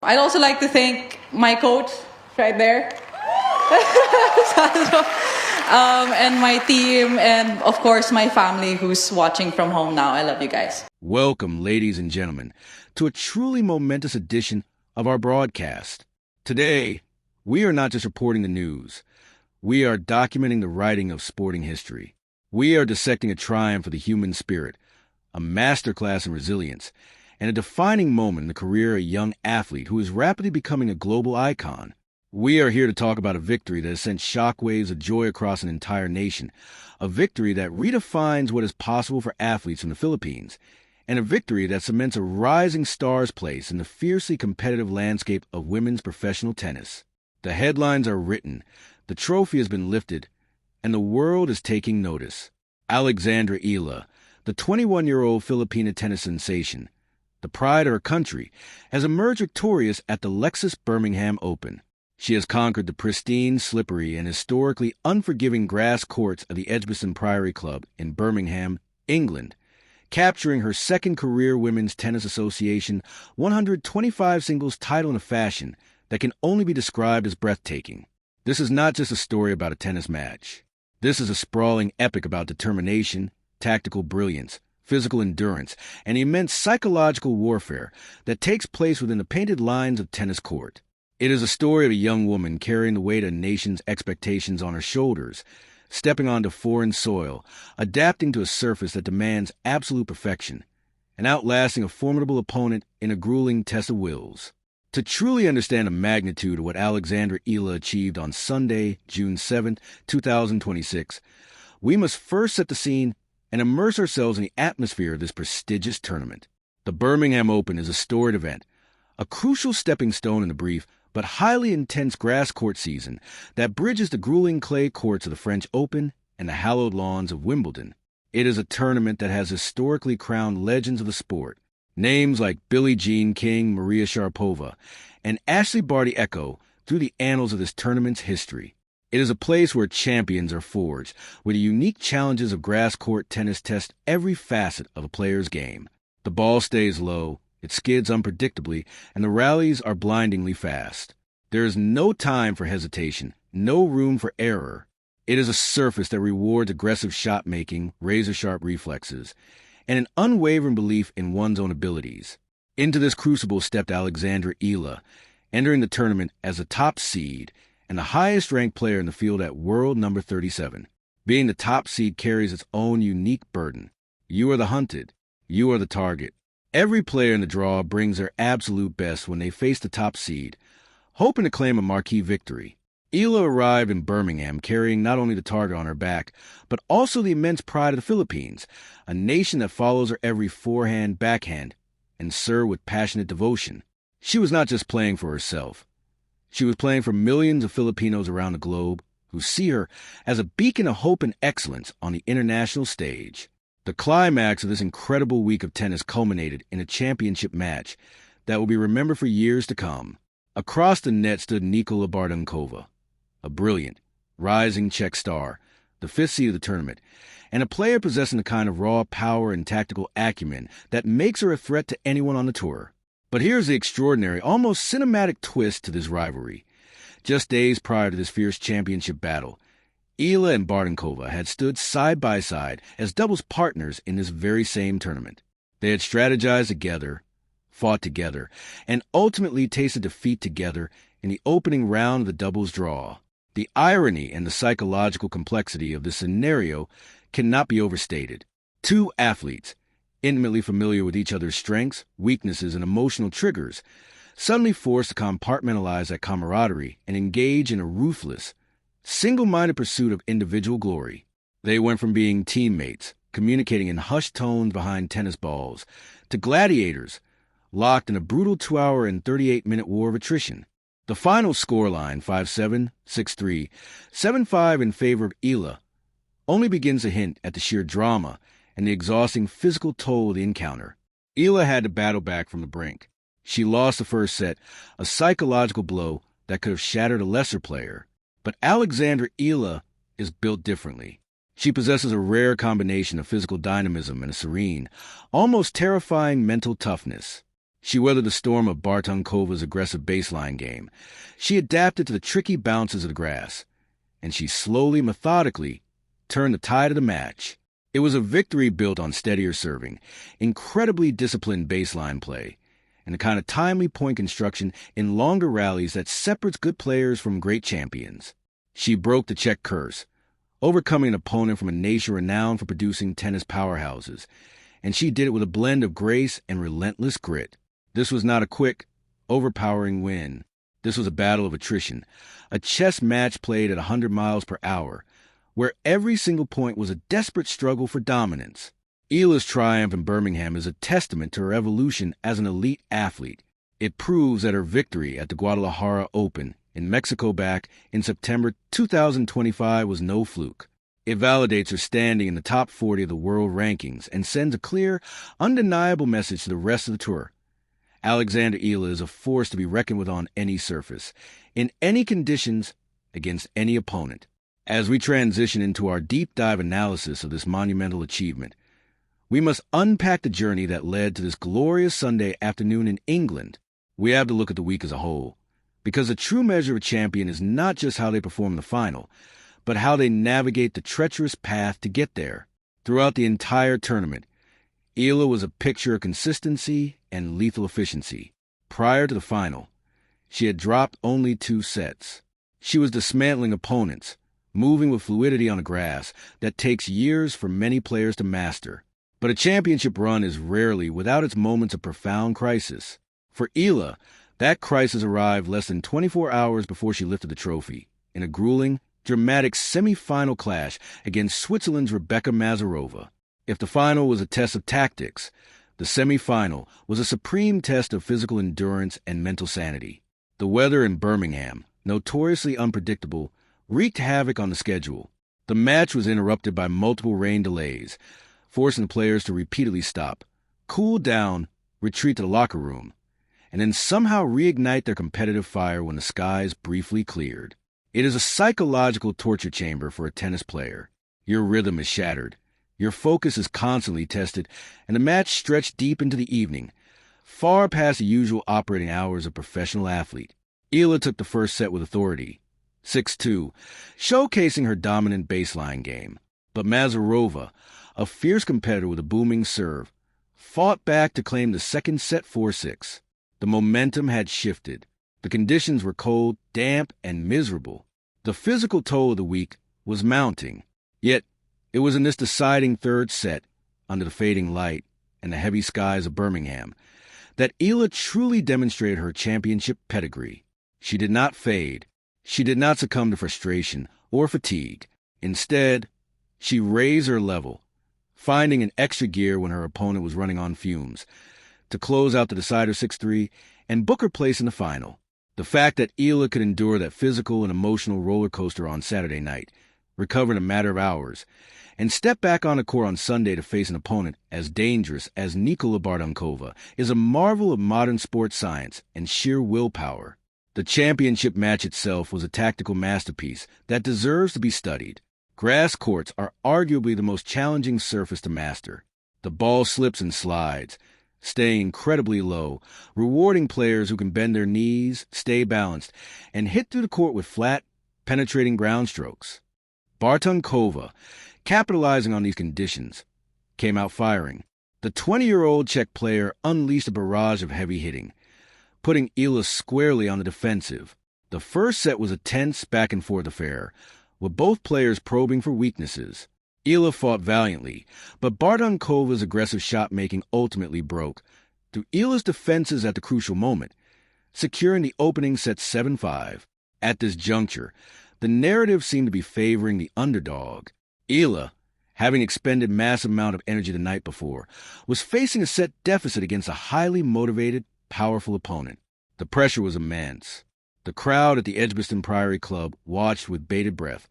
I'd also like to thank my coach right there. And my team, and of course my family who's watching from home now. I love you guys. Welcome, ladies and gentlemen, to a truly momentous edition of our broadcast. Today, we are not just reporting the news. We are documenting the writing of sporting history. We are dissecting a triumph of the human spirit, a masterclass in resilience, and a defining moment in the career of a young athlete who is rapidly becoming a global icon. We are here to talk about a victory that has sent shockwaves of joy across an entire nation, a victory that redefines what is possible for athletes from the Philippines, and a victory that cements a rising star's place in the fiercely competitive landscape of women's professional tennis. The headlines are written, the trophy has been lifted, and the world is taking notice. Alex Eala, the 21-year-old Filipina tennis sensation, the pride of her country, has emerged victorious at the Lexus Birmingham Open. She has conquered the pristine, slippery, and historically unforgiving grass courts of the Edgbaston Priory Club in Birmingham, England, capturing her second career Women's Tennis Association 125 singles title in a fashion that can only be described as breathtaking. This is not just a story about a tennis match. This is a sprawling epic about determination, tactical brilliance, physical endurance, and immense psychological warfare that takes place within the painted lines of tennis court. It is a story of a young woman carrying the weight of a nation's expectations on her shoulders, stepping onto foreign soil, adapting to a surface that demands absolute perfection, and outlasting a formidable opponent in a grueling test of wills. To truly understand the magnitude of what Alex Eala achieved on Sunday, June 7, 2026, we must first set the scene and immerse ourselves in the atmosphere of this prestigious tournament. The Birmingham Open is a storied event, a crucial stepping stone in the brief but highly intense grass court season that bridges the grueling clay courts of the French Open and the hallowed lawns of Wimbledon. It is a tournament that has historically crowned legends of the sport, names like Billie Jean King, Maria Sharapova, and Ashley Barty echo through the annals of this tournament's history. It is a place where champions are forged, where the unique challenges of grass court tennis test every facet of a player's game. The ball stays low, it skids unpredictably, and the rallies are blindingly fast. There is no time for hesitation, no room for error. It is a surface that rewards aggressive shot-making, razor-sharp reflexes, and an unwavering belief in one's own abilities. Into this crucible stepped Alex Eala, entering the tournament as a top seed and the highest-ranked player in the field at world number 37. Being the top seed carries its own unique burden. You are the hunted. You are the target. Every player in the draw brings their absolute best when they face the top seed, hoping to claim a marquee victory. Eala arrived in Birmingham carrying not only the target on her back, but also the immense pride of the Philippines, a nation that follows her every forehand, backhand, and serve with passionate devotion. She was not just playing for herself. She was playing for millions of Filipinos around the globe who see her as a beacon of hope and excellence on the international stage. The climax of this incredible week of tennis culminated in a championship match that will be remembered for years to come. Across the net stood Nikola Bartunkova, a brilliant, rising Czech star, the fifth seed of the tournament, and a player possessing the kind of raw power and tactical acumen that makes her a threat to anyone on the tour. But here's the extraordinary, almost cinematic twist to this rivalry. Just days prior to this fierce championship battle, Eala and Bartunkova had stood side by side as doubles partners in this very same tournament. They had strategized together, fought together, and ultimately tasted defeat together in the opening round of the doubles draw. The irony and the psychological complexity of this scenario cannot be overstated. Two athletes, intimately familiar with each other's strengths, weaknesses, and emotional triggers, suddenly forced to compartmentalize that camaraderie and engage in a ruthless, single-minded pursuit of individual glory. They went from being teammates, communicating in hushed tones behind tennis balls, to gladiators, locked in a brutal 2-hour and 38-minute war of attrition. The final scoreline, 5-7, 6-3, 7-5 in favor of Eala, only begins to hint at the sheer drama and the exhausting physical toll of the encounter. Eala had to battle back from the brink. She lost the first set, a psychological blow that could have shattered a lesser player. But Alex Eala is built differently. She possesses a rare combination of physical dynamism and a serene, almost terrifying mental toughness. She weathered the storm of Bartunkova's aggressive baseline game. She adapted to the tricky bounces of the grass, and she slowly, methodically turned the tide of the match. It was a victory built on steadier serving, incredibly disciplined baseline play, and the kind of timely point construction in longer rallies that separates good players from great champions. She broke the Czech curse, overcoming an opponent from a nation renowned for producing tennis powerhouses, and she did it with a blend of grace and relentless grit. This was not a quick, overpowering win. This was a battle of attrition, a chess match played at 100 miles per hour, where every single point was a desperate struggle for dominance. Eala's triumph in Birmingham is a testament to her evolution as an elite athlete. It proves that her victory at the Guadalajara Open in Mexico back in September 2025 was no fluke. It validates her standing in the top 40 of the world rankings and sends a clear, undeniable message to the rest of the tour. Alexander Eala is a force to be reckoned with on any surface, in any conditions, against any opponent. As we transition into our deep dive analysis of this monumental achievement, we must unpack the journey that led to this glorious Sunday afternoon in England. We have to look at the week as a whole, because a true measure of a champion is not just how they perform in the final, but how they navigate the treacherous path to get there. Throughout the entire tournament, Eala was a picture of consistency and lethal efficiency. Prior to the final, she had dropped only 2 sets. She was dismantling opponents, moving with fluidity on a grass that takes years for many players to master. But a championship run is rarely without its moments of profound crisis. For Eala, that crisis arrived less than 24 hours before she lifted the trophy, in a grueling, dramatic semi-final clash against Switzerland's Rebeka Masarova. If the final was a test of tactics, the semi-final was a supreme test of physical endurance and mental sanity. The weather in Birmingham, notoriously unpredictable, wreaked havoc on the schedule. The match was interrupted by multiple rain delays, forcing the players to repeatedly stop, cool down, retreat to the locker room, and then somehow reignite their competitive fire when the skies briefly cleared. It is a psychological torture chamber for a tennis player. Your rhythm is shattered. Your focus is constantly tested, and the match stretched deep into the evening, far past the usual operating hours of a professional athlete. Eala took the first set with authority, 6-2, showcasing her dominant baseline game. But Masarova, a fierce competitor with a booming serve, fought back to claim the second set 4-6. The momentum had shifted. The conditions were cold, damp, and miserable. The physical toll of the week was mounting. Yet, it was in this deciding third set, under the fading light and the heavy skies of Birmingham, that Eala truly demonstrated her championship pedigree. She did not fade. She did not succumb to frustration or fatigue. Instead, she raised her level, finding an extra gear when her opponent was running on fumes, to close out the decider 6-3 and book her place in the final. The fact that Eala could endure that physical and emotional roller coaster on Saturday night, recover in a matter of hours, and step back on the court on Sunday to face an opponent as dangerous as Nikola Bartunkova is a marvel of modern sports science and sheer willpower. The championship match itself was a tactical masterpiece that deserves to be studied. Grass courts are arguably the most challenging surface to master. The ball slips and slides, staying incredibly low, rewarding players who can bend their knees, stay balanced, and hit through the court with flat, penetrating ground strokes. Bartunkova, capitalizing on these conditions, came out firing. The 20-year-old Czech player unleashed a barrage of heavy hitting, putting Eala squarely on the defensive. The first set was a tense back-and-forth affair, with both players probing for weaknesses. Eala fought valiantly, but Bartunkova's aggressive shot-making ultimately broke through Eala's defenses at the crucial moment, securing the opening set 7-5. At this juncture, the narrative seemed to be favoring the underdog. Eala, having expended massive amount of energy the night before, was facing a set deficit against a highly motivated, powerful opponent. The pressure was immense. The crowd at the Edgbaston Priory Club watched with bated breath,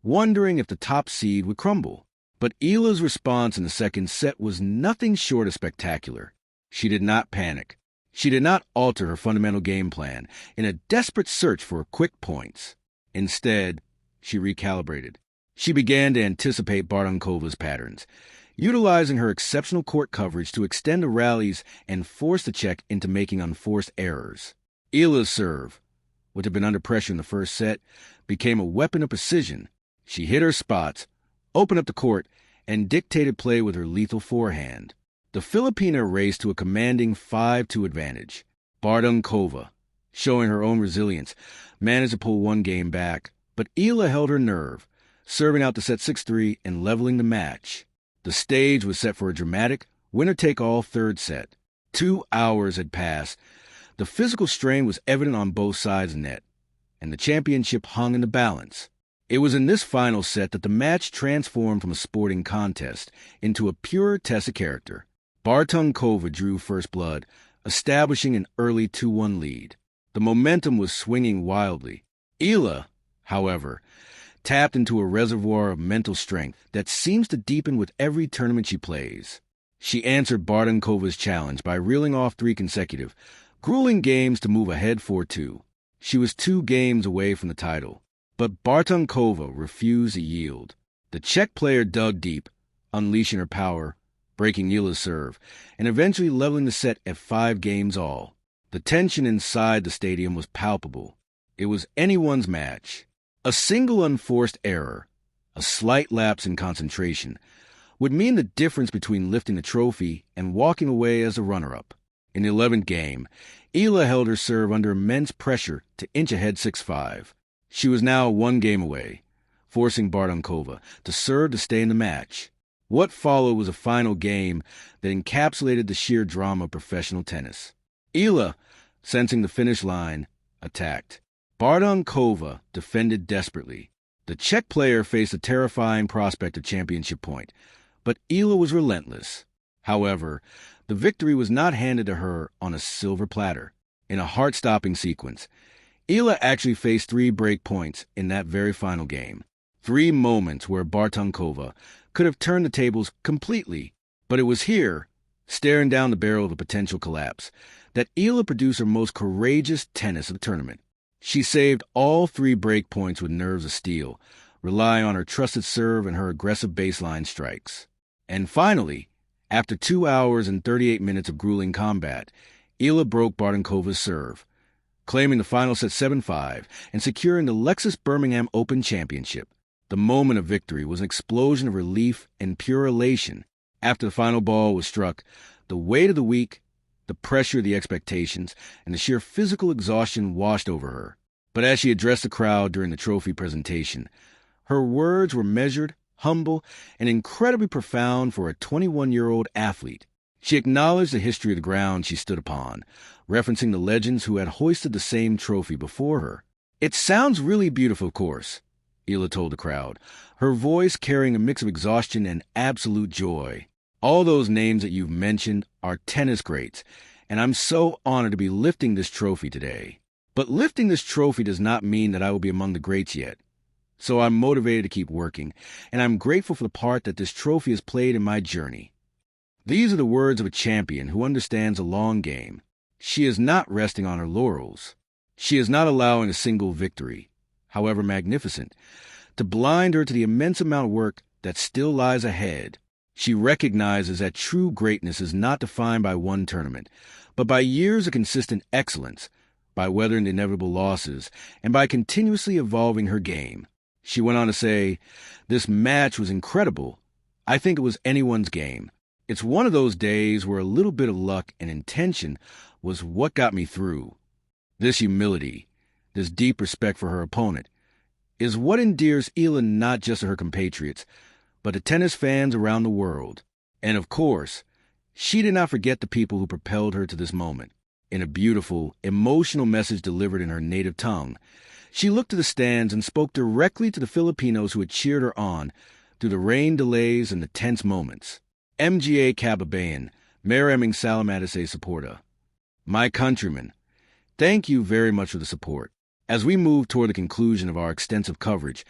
wondering if the top seed would crumble. But Eala's response in the second set was nothing short of spectacular. She did not panic. She did not alter her fundamental game plan in a desperate search for quick points. Instead, she recalibrated. She began to anticipate Bartunkova's patterns, utilizing her exceptional court coverage to extend the rallies and force the Czech into making unforced errors. Eala's serve, which had been under pressure in the first set, became a weapon of precision. She hit her spots, opened up the court, and dictated play with her lethal forehand. The Filipina raced to a commanding 5-2 advantage. Bartunkova, showing her own resilience, managed to pull one game back, but Eala held her nerve, serving out to set 6-3 and leveling the match. The stage was set for a dramatic, winner-take-all third set. 2 hours had passed. The physical strain was evident on both sides of the net, and the championship hung in the balance. It was in this final set that the match transformed from a sporting contest into a pure test of character. Bartunkova drew first blood, establishing an early 2-1 lead. The momentum was swinging wildly. Eala, however, tapped into a reservoir of mental strength that seems to deepen with every tournament she plays. She answered Bartunkova's challenge by reeling off 3 consecutive, grueling games to move ahead 4-2. She was 2 games away from the title, but Bartunkova refused to yield. The Czech player dug deep, unleashing her power, breaking Eala's serve, and eventually leveling the set at 5 games all. The tension inside the stadium was palpable. It was anyone's match. A single unforced error, a slight lapse in concentration, would mean the difference between lifting the trophy and walking away as a runner-up. In the 11th game, Eala held her serve under immense pressure to inch ahead 6-5. She was now 1 game away, forcing Bartunkova to serve to stay in the match. What followed was a final game that encapsulated the sheer drama of professional tennis. Eala, sensing the finish line, attacked. Bartunkova defended desperately. The Czech player faced a terrifying prospect of championship point, but Eala was relentless. However, the victory was not handed to her on a silver platter. In a heart-stopping sequence, Eala actually faced 3 break points in that very final game. 3 moments where Bartunkova could have turned the tables completely, but it was here, staring down the barrel of a potential collapse, that Eala produced her most courageous tennis of the tournament. She saved all 3 break points with nerves of steel, relying on her trusted serve and her aggressive baseline strikes. And finally, after 2 hours and 38 minutes of grueling combat, Eala broke Bartunkova's serve, claiming the final set 7-5 and securing the Lexus Birmingham Open Championship. The moment of victory was an explosion of relief and pure elation. After the final ball was struck, the weight of the week, the pressure of the expectations, and the sheer physical exhaustion washed over her. But as she addressed the crowd during the trophy presentation, her words were measured, humble, and incredibly profound for a 21-year-old athlete. She acknowledged the history of the ground she stood upon, referencing the legends who had hoisted the same trophy before her. "It sounds really beautiful, of course," Eala told the crowd, her voice carrying a mix of exhaustion and absolute joy. "All those names that you've mentioned are tennis greats, and I'm so honored to be lifting this trophy today. But lifting this trophy does not mean that I will be among the greats yet. So I'm motivated to keep working, and I'm grateful for the part that this trophy has played in my journey." These are the words of a champion who understands the long game. She is not resting on her laurels. She is not allowing a single victory, however magnificent, to blind her to the immense amount of work that still lies ahead. She recognizes that true greatness is not defined by one tournament, but by years of consistent excellence, by weathering the inevitable losses, and by continuously evolving her game. She went on to say, "This match was incredible. I think it was anyone's game. It's one of those days where a little bit of luck and intention was what got me through." This humility, this deep respect for her opponent, is what endears Eala not just to her compatriots, but to tennis fans around the world. And of course, she did not forget the people who propelled her to this moment. In a beautiful, emotional message delivered in her native tongue, she looked to the stands and spoke directly to the Filipinos who had cheered her on through the rain delays and the tense moments. "MGA Kababayan, Maraming Salamat sa Suporta. My countrymen, thank you very much for the support. As we move toward the conclusion of our extensive coverage,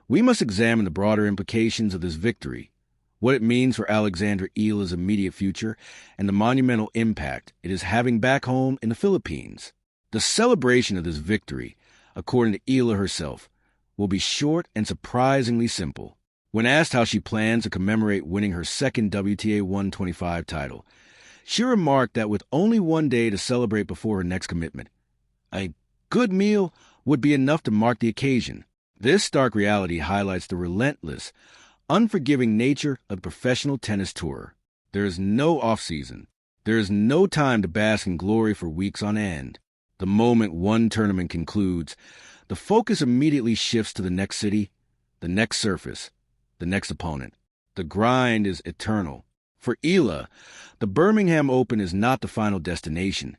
we must examine the broader implications of this victory, what it means for Alexandra Eala's immediate future, and the monumental impact it is having back home in the Philippines. The celebration of this victory, according to Eala herself, will be short and surprisingly simple. When asked how she plans to commemorate winning her second WTA 125 title, she remarked that with only one day to celebrate before her next commitment, a good meal would be enough to mark the occasion. This stark reality highlights the relentless, unforgiving nature of the professional tennis tour. There is no off-season. There is no time to bask in glory for weeks on end. The moment one tournament concludes, the focus immediately shifts to the next city, the next surface, the next opponent. The grind is eternal. For Eala, the Birmingham Open is not the final destination.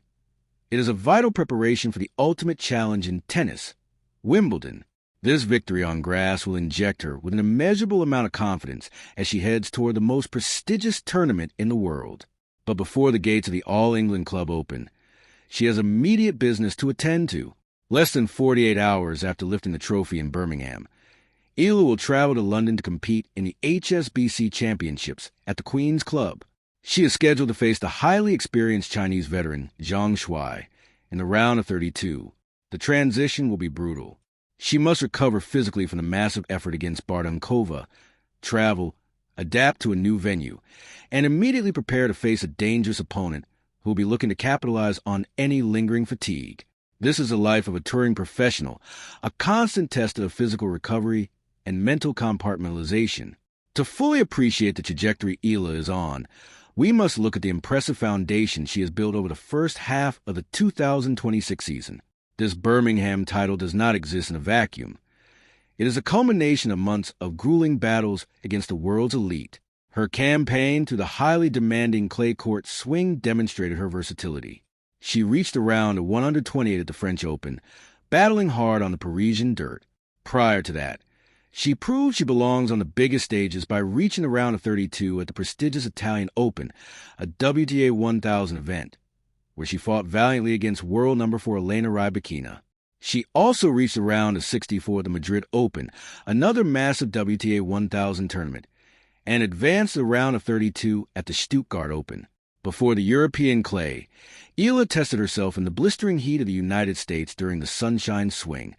It is a vital preparation for the ultimate challenge in tennis, Wimbledon. This victory on grass will inject her with an immeasurable amount of confidence as she heads toward the most prestigious tournament in the world. But before the gates of the All England Club open, she has immediate business to attend to. Less than 48 hours after lifting the trophy in Birmingham, Eala will travel to London to compete in the HSBC Championships at the Queen's Club. She is scheduled to face the highly experienced Chinese veteran Zhang Shuai in the round of 32. The transition will be brutal. She must recover physically from the massive effort against Bartunkova, travel, adapt to a new venue, and immediately prepare to face a dangerous opponent who will be looking to capitalize on any lingering fatigue. This is the life of a touring professional, a constant test of physical recovery and mental compartmentalization. To fully appreciate the trajectory Eala is on, we must look at the impressive foundation she has built over the first half of the 2026 season. This Birmingham title does not exist in a vacuum. It is a culmination of months of grueling battles against the world's elite. Her campaign through the highly demanding clay court swing demonstrated her versatility. She reached the round of 128 at the French Open, battling hard on the Parisian dirt. Prior to that, she proved she belongs on the biggest stages by reaching the round of 32 at the prestigious Italian Open, a WTA 1000 event, where she fought valiantly against world number 4 Rebeka. She also reached the round of 64 at the Madrid Open, another massive WTA 1000 tournament, and advanced to the round of 32 at the Stuttgart Open. Before the European clay, Eala tested herself in the blistering heat of the United States during the Sunshine Swing,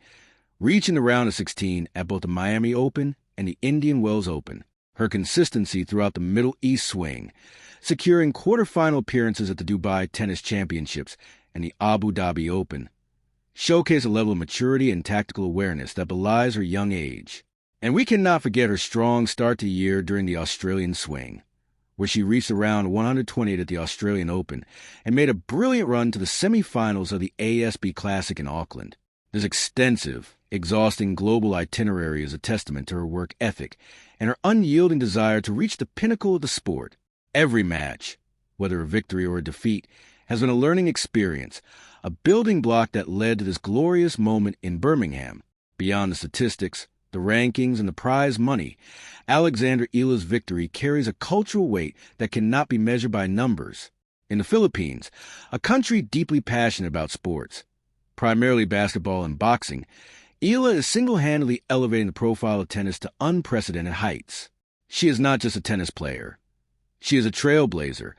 reaching the round of 16 at both the Miami Open and the Indian Wells Open. Her consistency throughout the Middle East swing, securing quarterfinal appearances at the Dubai Tennis Championships and the Abu Dhabi Open, showcased a level of maturity and tactical awareness that belies her young age. And we cannot forget her strong start to the year during the Australian swing, where she reached around 128 at the Australian Open and made a brilliant run to the semifinals of the ASB Classic in Auckland. This extensive, exhausting global itinerary is a testament to her work ethic and her unyielding desire to reach the pinnacle of the sport. Every match, whether a victory or a defeat, has been a learning experience, a building block that led to this glorious moment in Birmingham. Beyond the statistics, the rankings, and the prize money, Alexander Eala's victory carries a cultural weight that cannot be measured by numbers. In the Philippines, a country deeply passionate about sports, primarily basketball and boxing, Eala is single-handedly elevating the profile of tennis to unprecedented heights. She is not just a tennis player. She is a trailblazer,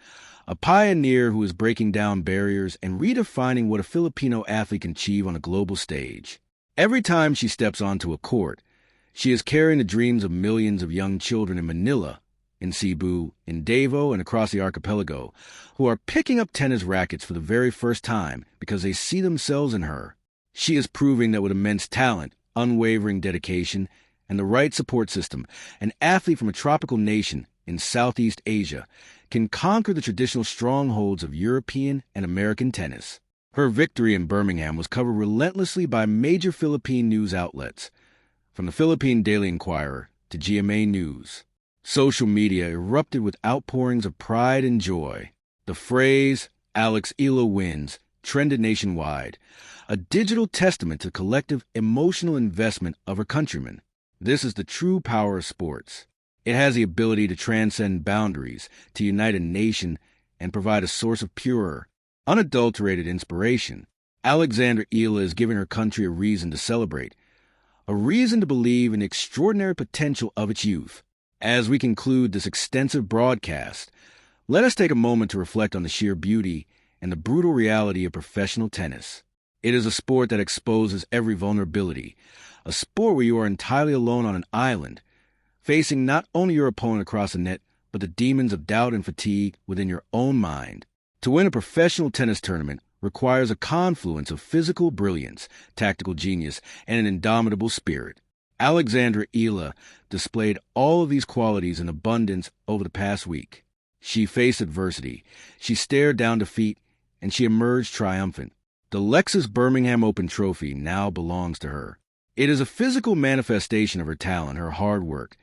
a pioneer who is breaking down barriers and redefining what a Filipino athlete can achieve on a global stage. Every time she steps onto a court, she is carrying the dreams of millions of young children in Manila, in Cebu, in Davao, and across the archipelago, who are picking up tennis rackets for the very first time because they see themselves in her. She is proving that with immense talent, unwavering dedication, and the right support system, an athlete from a tropical nation in Southeast Asia can conquer the traditional strongholds of European and American tennis. Her victory in Birmingham was covered relentlessly by major Philippine news outlets, from the Philippine Daily Inquirer to GMA News. Social media erupted with outpourings of pride and joy. The phrase, "Alex Eala wins," trended nationwide, a digital testament to the collective emotional investment of her countrymen. This is the true power of sports. It has the ability to transcend boundaries, to unite a nation, and provide a source of pure, unadulterated inspiration. Alexander Eala is giving her country a reason to celebrate, a reason to believe in the extraordinary potential of its youth. As we conclude this extensive broadcast, let us take a moment to reflect on the sheer beauty and the brutal reality of professional tennis. It is a sport that exposes every vulnerability, a sport where you are entirely alone on an island, facing not only your opponent across the net, but the demons of doubt and fatigue within your own mind. To win a professional tennis tournament requires a confluence of physical brilliance, tactical genius, and an indomitable spirit. Alex Eala displayed all of these qualities in abundance over the past week. She faced adversity, she stared down defeat, and she emerged triumphant. The Lexus Birmingham Open trophy now belongs to her. It is a physical manifestation of her talent, her hard work,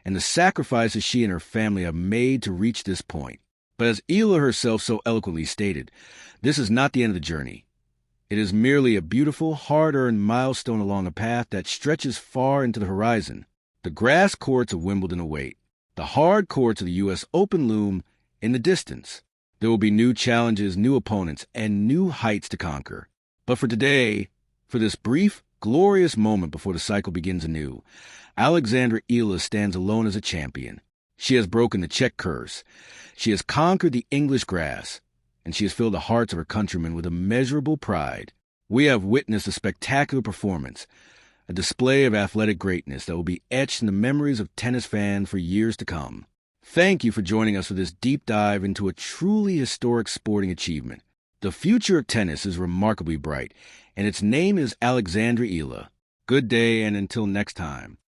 and the sacrifices she and her family have made to reach this point. But as Eala herself so eloquently stated, this is not the end of the journey. It is merely a beautiful, hard-earned milestone along a path that stretches far into the horizon. The grass courts of Wimbledon await. The hard courts of the U.S. Open loom in the distance. There will be new challenges, new opponents, and new heights to conquer. But for today, for this brief, glorious moment before the cycle begins anew, Alex Eala stands alone as a champion. She has broken the Czech curse. She has conquered the English grass, and she has filled the hearts of her countrymen with immeasurable pride. We have witnessed a spectacular performance, a display of athletic greatness that will be etched in the memories of tennis fans for years to come. Thank you for joining us for this deep dive into a truly historic sporting achievement. The future of tennis is remarkably bright, and its name is Alex Eala. Good day, and until next time.